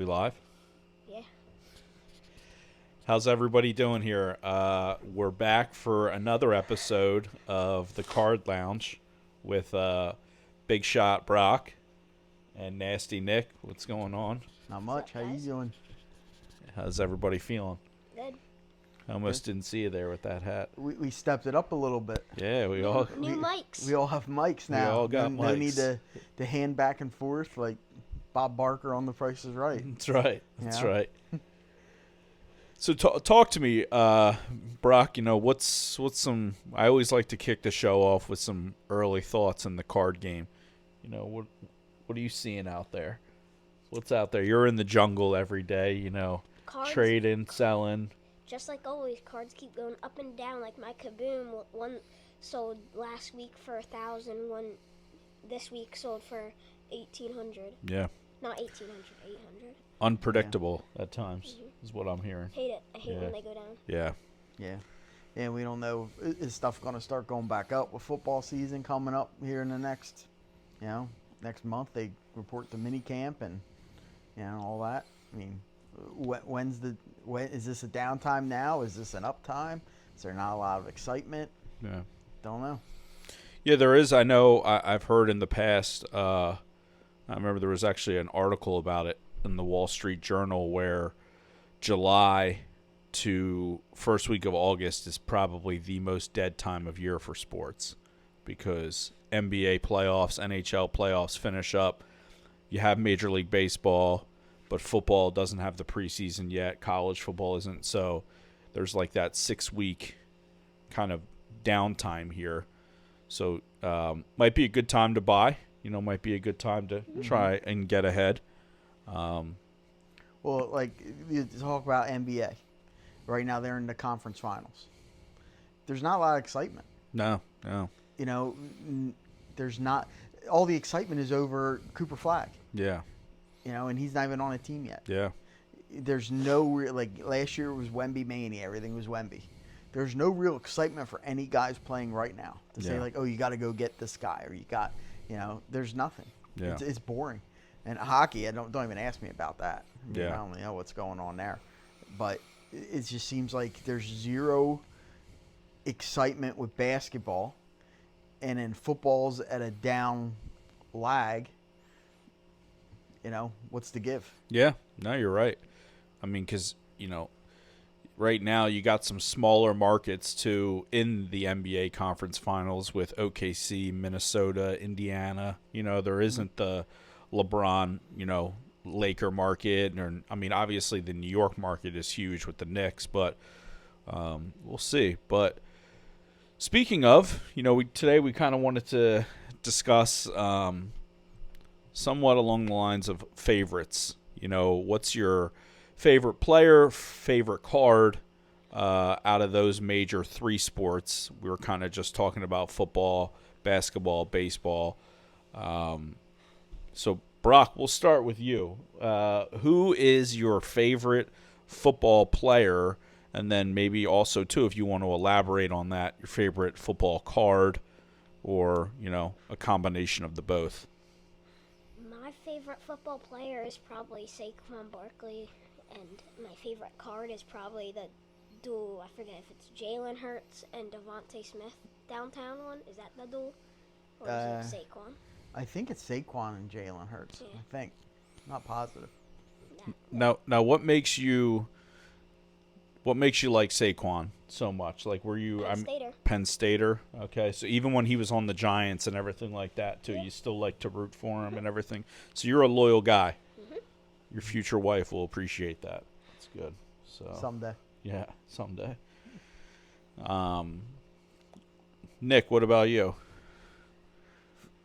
live? Yeah. How's everybody doing here? We're back for another episode of the Card Lounge with Big Shot Brock and Nasty Nick. What's going on? Not much. What's up, How you guys? doing? How's everybody feeling? Good. I almost didn't see you there with that hat. We stepped it up a little bit. Yeah, we all New mics. We all have mics now. all got no need mics. to hand back and forth like Bob Barker on The Price is Right. That's right. That's Yeah. right. So talk to me, Brock. You know what's some? I always like to kick the show off with some early thoughts in the card game. You know what are you seeing out there? What's out there? You're in the jungle every day. You know, Cards, trading, selling. just like always, cards keep going up and down. Like my Kaboom, one sold last week for 1,000. One this week sold for 1,800. Yeah, Not 1,800, 800. unpredictable at times is what I'm hearing. Hate it. I hate Yeah. when they go down. Yeah, Yeah. And we don't know, is stuff going to start going back up with football season coming up here in the next month? They report the mini camp and, all that. I mean, when is this a downtime now? Is this an uptime? Is there not a lot of excitement? yeah. Don't know. Yeah, there is. I know I've heard in the past, I remember there was actually an article about it in the Wall Street Journal where July to first week of August is probably the most dead time of year for sports because NBA playoffs, NHL playoffs finish up. You have Major League Baseball, but football doesn't have the preseason yet. College football isn't. So there's like that 6-week kind of downtime here. So might be a good time to buy. Might be a good time to try and get ahead. Well, like you talk about NBA. Right now they're in the conference finals. There's not a lot of excitement. No. There's not. All the excitement is over Cooper Flag. Yeah. And he's not even on a team yet. Yeah. There's no real, like last year was Wemby mania. Everything was Wemby. There's no real excitement for any guys playing right now to say Yeah. like, oh, you got to go get this guy, or you got, there's nothing. Yeah. It's boring. And hockey, don't even ask me about that. Yeah. I don't really know what's going on there, but it just seems like there's zero excitement with basketball, and then football's at a down lag. What's the give? Yeah. No, you're right. I mean, because, right now you got some smaller markets too in the NBA conference finals with OKC, Minnesota, Indiana. There isn't the LeBron, Laker market. Or, I mean, obviously the New York market is huge with the Knicks, but we'll see. But speaking of, today we kind of wanted to discuss somewhat along the lines of favorites. What's your favorite player, favorite card out of those major three sports? We were kind of just talking about football, basketball, baseball. So, Brock, we'll start with you. Who is your favorite football player? And then maybe also, too, if you want to elaborate on that, your favorite football card or, a combination of the both. My favorite football player is probably Saquon Barkley, and my favorite card is probably the duel. I forget if it's Jalen Hurts and Devontae Smith downtown one. Is that the duel, or is it Saquon? I think it's Saquon and Jalen Hurts. Yeah. I think. Not positive. No. Now, what makes you like Saquon so much? Like, were you Penn Stater? Okay, so even when he was on the Giants and everything like that too, you still like to root for him and everything. So you're a loyal guy. Mhm. Your future wife will appreciate that. That's good. So Someday. yeah, someday. Nick, what about you?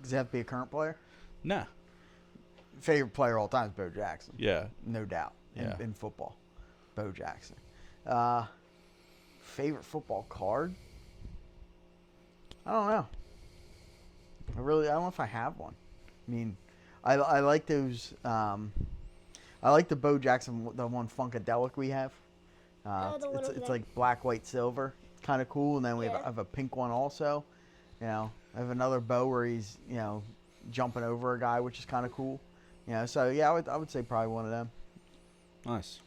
Does it have to be a current player? Nah. Favorite player of all time is Bo Jackson. Yeah. No doubt. Yeah. In football. Bo Jackson. Favorite football card? I don't know. I don't know if I have one. I mean, I like those. I like the Bo Jackson, the one Funkadelic we have. the one over It's there. like black, white, silver. Kind of cool. And then we Yeah. have a pink one also. I have another Bo where he's, jumping over a guy, which is kind of cool. So yeah, I would say probably one of them. Nice.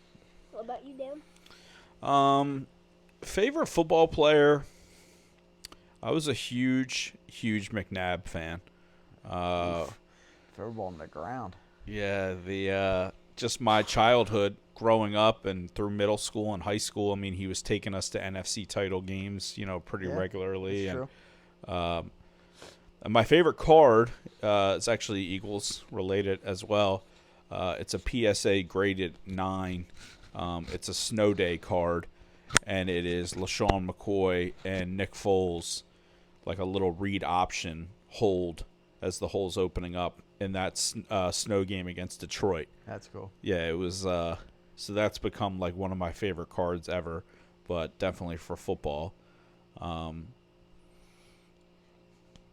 What about you, Dan? Favorite football player? I was a huge McNabb fan. Throw the ball on the ground. Yeah, the just my childhood growing up and through middle school and high school. I mean, he was taking us to NFC title games, pretty Yeah, regularly. That's And true. and my favorite card is actually Eagles related as well. It's a PSA graded 9. It's a snow day card, and it is LaShawn McCoy and Nick Foles, like a little read option hold as the hole's opening up in that snow game against Detroit. That's cool. Yeah, it was. So that's become like one of my favorite cards ever, but definitely for football.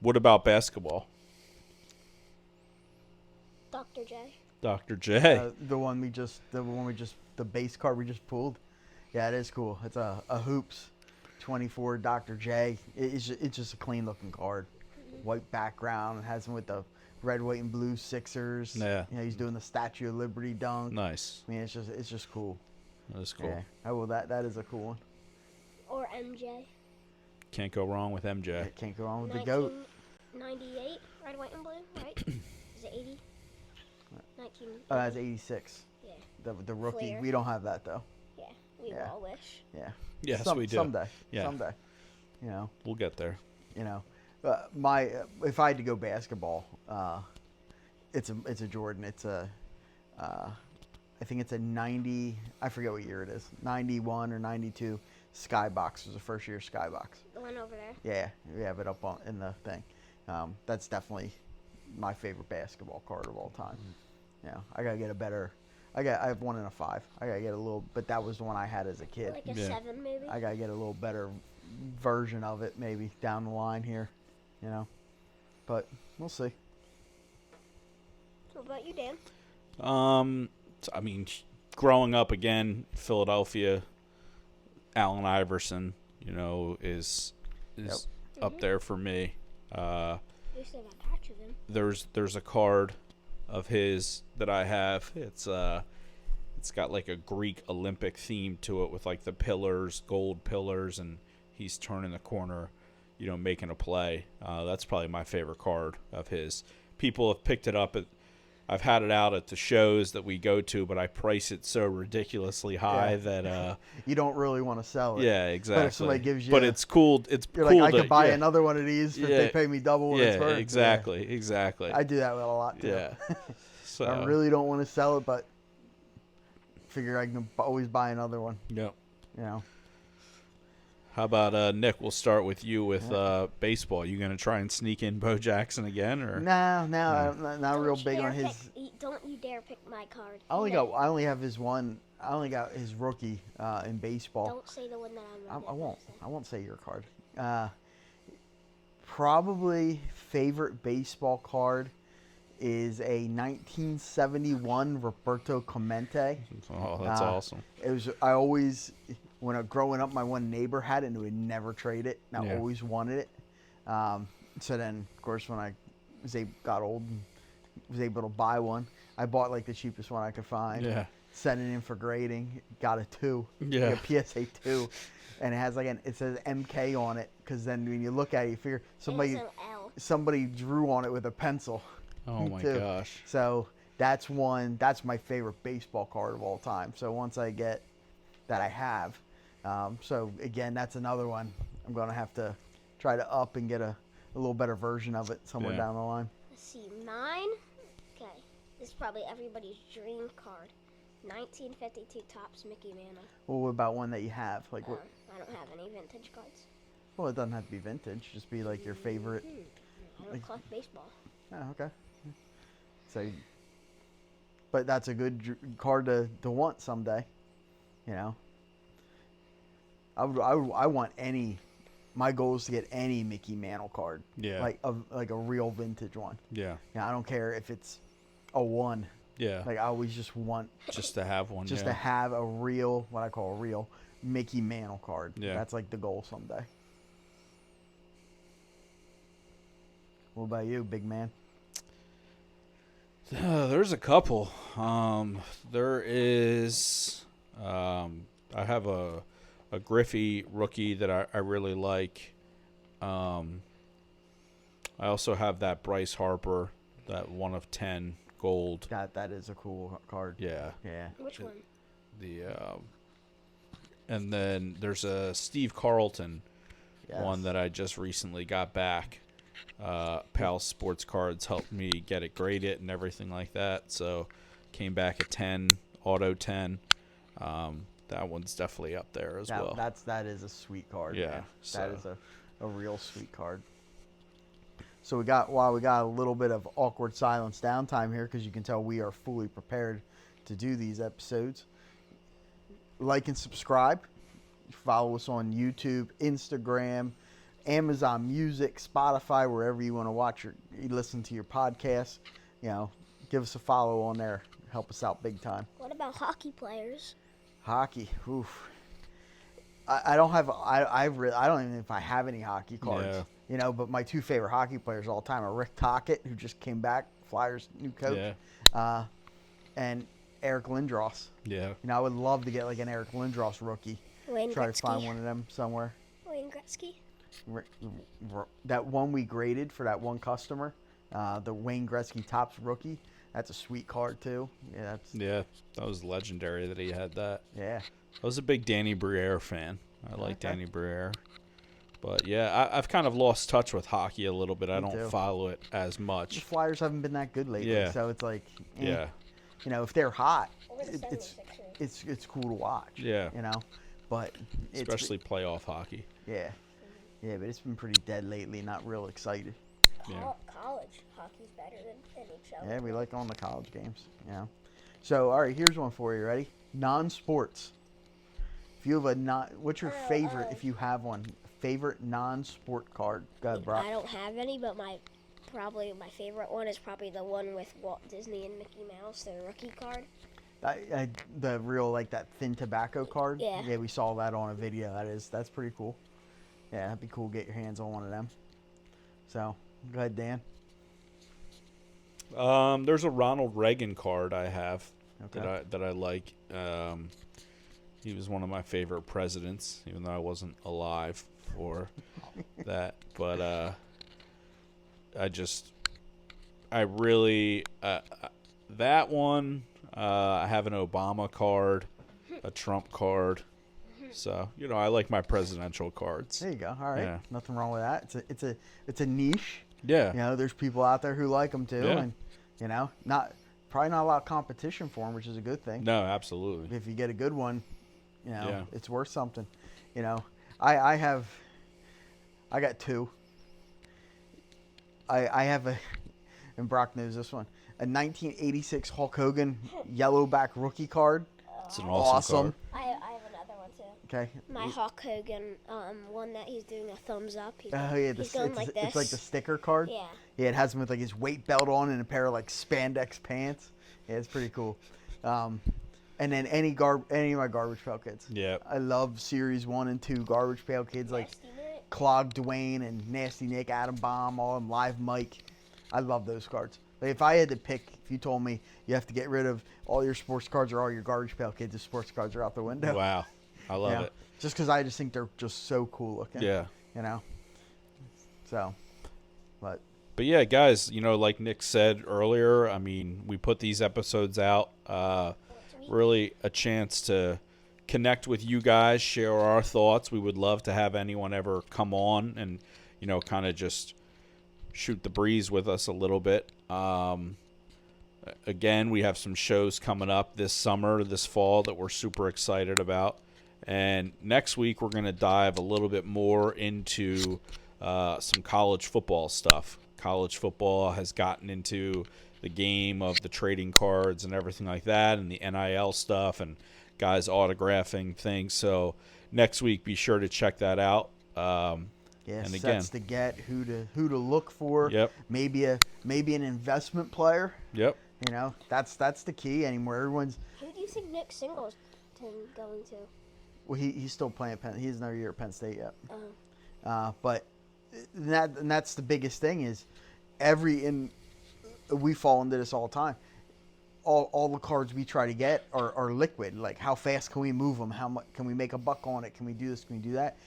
What about basketball? Dr. J. Dr. J. The base card we just pulled. Yeah, it is cool. It's a hoops 24 Dr. J. It's just a clean looking card. White background. It has him with the red, white, and blue Sixers. Yeah. He's doing the Statue of Liberty dunk. Nice. I mean, it's just cool. That's cool. Yeah. Oh, well, that is a cool one. Or MJ. Can't go wrong with MJ. Can't go wrong with the GOAT. 1998, red, white, and blue, right? Is it 80? 19. That's 86. Yeah. The rookie. Flair. We don't have that though. Yeah, we Yeah. all wish. Yeah. Yes, we do. Someday. Yeah. Someday. We'll get there. If I had to go basketball, it's a Jordan. It's I think it's a 90. I forget what year it is. 91 or 92. Skybox was the first year Skybox. The one over there. Yeah, we have it up in the thing. That's definitely my favorite basketball card of all time. I gotta get a better. I have 1 and a 5. I gotta get a little, but that was the one I had as a kid. Like a Yeah. 7, maybe? I gotta get a little better version of it maybe down the line here, but we'll see. What about you, Dan? I mean, growing up again, Philadelphia, Allen Iverson, is up there for me. You still got patch of him. There's a card of his that I have. It's got like a Greek Olympic theme to it with like the pillars, gold pillars, and he's turning the corner, making a play. That's probably my favorite card of his. People have picked it up I've had it out at the shows that we go to, but I price it so ridiculously high that You don't really want to sell it. yeah, exactly. But if somebody gives you, but it's cool. It's you're cool. like, I could buy yeah, another one of these if Yeah. they pay me double what it's Yeah, worth. exactly. Yeah. I do that with a lot too. Yeah. So I really don't want to sell it, but figure I can always buy another one. Yep. How about Nick? We'll start with you with baseball. You gonna try and sneak in Bo Jackson again, or No, I'm not real Don't you big dare on his. don't you dare pick my card. I only have his one. I only got his rookie in baseball. Don't say the one that I'm I won't. I won't say your card. Probably favorite baseball card is a 1971 Roberto Clemente. oh, that's awesome. It was. Growing up, my one neighbor had it and would never trade it. And I Yeah. always wanted it. So then, of course, when I got old and was able to buy one, I bought like the cheapest one I could find. Yeah. Sent it in for grading. Got a 2. Yeah. Like a PSA 2. And it has it says MK on it, because then when you look at it, you figure somebody drew on it with a pencil. Oh my too. gosh. So that's my favorite baseball card of all time. So once I get that, I have. So again, that's another one I'm gonna have to try to up and get a little better version of it somewhere Yeah. down the line. Let's see, mine. Okay, this is probably everybody's dream card. 1952 Topps Mickey Mantle. Well, what about one that you have? Like what? I don't have any vintage cards. Well, it doesn't have to be vintage. Just be like your favorite. I don't collect baseball. Oh, okay. So, but that's a good card to want someday. I want any. My goal is to get any Mickey Mantle card. Yeah. Like a real vintage one. Yeah. I don't care if it's a 1. Yeah. Like I always just want Just to have one. to yeah. have a real, what I call a real Mickey Mantle card. Yeah. That's like the goal someday. What about you, big man? There's a couple. There is. I have a Griffey rookie that I really like. I also have that Bryce Harper, that 1 of 10 gold. That is a cool card. Yeah. Yeah. Which one? The and then there's a Steve Carlton Yes. one that I just recently got back. Pal Sports Cards helped me get it graded and everything like that. So came back at 10, auto 10. That one's definitely up there as well. That is a sweet card. Yeah, Man. so- That is a real sweet card. So we got a little bit of awkward silence downtime here because you can tell we are fully prepared to do these episodes. Like and subscribe. Follow us on YouTube, Instagram, Amazon Music, Spotify, wherever you want to you listen to your podcast. Give us a follow on there. Help us out big time. What about hockey players? Hockey, oof. I don't have. I don't even know if I have any hockey cards. Yeah. But my two favorite hockey players all the time are Rick Tocchet, who just came back, Flyers' new coach, Yeah. and Eric Lindros. Yeah. I would love to get like an Eric Lindros rookie. Wayne Try Gretzky. to find one of them somewhere. Wayne Gretzky. That one we graded for that one customer, the Wayne Gretzky Topps rookie. That's a sweet card too. Yeah, That was legendary that he had that. yeah. I was a big Danny Briere fan. I like Okay. Danny Briere. But yeah, I've kind of lost touch with hockey a little bit. I Me don't too. follow it as The much. Flyers haven't been that good lately, Yeah. so it's like, Yeah. if they're hot, Or the it's 76ers. it's cool to watch. Yeah. But Especially playoff hockey. yeah, but it's been pretty dead lately. Not real excited. Yeah. College hockey's better than NHL. Yeah, we like on the college games. So all right, here's one for you. Ready? Non-sports. If you have what's your favorite? If you have one, favorite non-sport card. Go ahead, Brock. I don't have any, but my favorite one is probably the one with Walt Disney and Mickey Mouse, their rookie card. The real that thin tobacco card. Yeah. Yeah, we saw that on a video. That's pretty cool. Yeah, that'd be cool to get your hands on one of them. So go ahead, Dan. There's a Ronald Reagan card I have Okay. that I like. He was one of my favorite presidents, even though I wasn't alive for that. But I really that one. I have an Obama card, a Trump card. So I like my presidential cards. There you go. All right. Yeah. Nothing wrong with that. It's a niche. Yeah. There's people out there who like them too, Yeah. and probably not a lot of competition for them, which is a good thing. No, absolutely. If you get a good one, Yeah. it's worth something. I got two. I have and Brock knows this one, a 1986 Hulk Hogan yellowback rookie card. It's an awesome card. I have another one too. Okay. My Hulk Hogan, one that he's doing a thumbs up. He's, Oh yeah, he's going like this. it's like the sticker card. Yeah. Yeah, it has him with his weight belt on and a pair of spandex pants. Yeah, it's pretty cool. And then any of my Garbage Pail Kids. Yeah. I love Series 1 and 2 Garbage Pail Kids like Nasty Nick. Clog Dwayne and Nasty Nick, Adam Bomb, all of them, Live Mike. I love those cards. If I had to pick, if you told me you have to get rid of all your sports cards or all your Garbage Pail Kids, the sports cards are out the window. Wow. I love it. Just because I just think they're just so cool looking. Yeah. So, but But yeah, guys, like Nick said earlier, we put these episodes out. Really a chance to connect with you guys, share our thoughts. We would love to have anyone ever come on and, kind of just shoot the breeze with us a little bit. Again, we have some shows coming up this summer, this fall that we're super excited about. And next week, we're going to dive a little bit more into some college football stuff. College football has gotten into the game of the trading cards and everything like that, and the NIL stuff, and guys autographing things. So next week, be sure to check that out. yeah, and sets again, to get, who to look for. Yep. Maybe an investment player. Yep. That's the key anymore. Everyone's Who do you think Nick Singleton going to? well, he's still playing at Penn. He has another year at Penn State yet. Oh. But that's the biggest thing is we fall into this all the time. All the cards we try to get are liquid. Like, how fast can we move them? How much can we make a buck on it? Can we do this? Can we do that?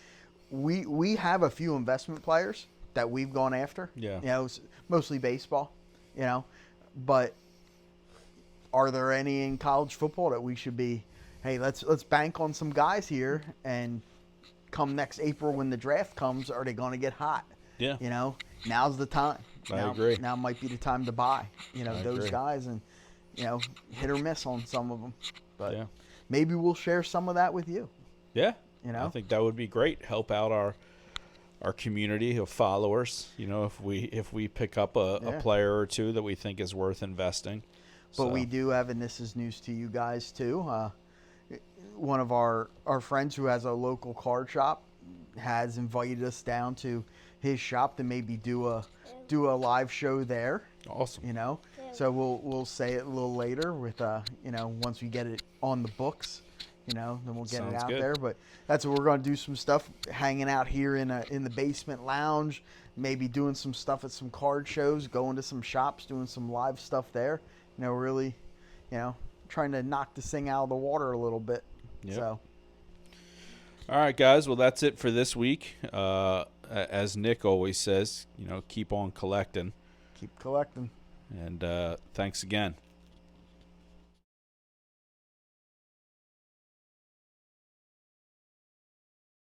We have a few investment players that we've gone after. Yeah. You know, mostly baseball. You know, but are there any in college football that we should be? Hey, let's bank on some guys here, and come next April when the draft comes, are they going to get hot? Yeah. You know, now's the time. I Now, agree. Now might be the time to buy. You know, I those agree. guys, and you know, hit or miss on some of them. But Yeah. maybe we'll share some of that with you. Yeah. You know? I think that would be great. Help out our community of followers. You know, if we pick up a Yeah. player or two that we think is worth investing. But So, we do have, and this is news to you guys too. One of our friends who has a local card shop has invited us down to his shop to maybe do a live show there. awesome. You know, Yeah. so we'll say it a little later with you know, once we get it on the books. You know, then we'll get it Sounds out good. there. But that's what we're going to do. Some stuff hanging out here in the basement lounge. Maybe doing some stuff at some card shows. Going to some shops, doing some live stuff there. You know, really, you know, trying to knock this thing out of the water a little bit. Yep. So All right, guys. Well, that's it for this week. As Nick always says, you know, keep on collecting. keep collecting. And thanks again.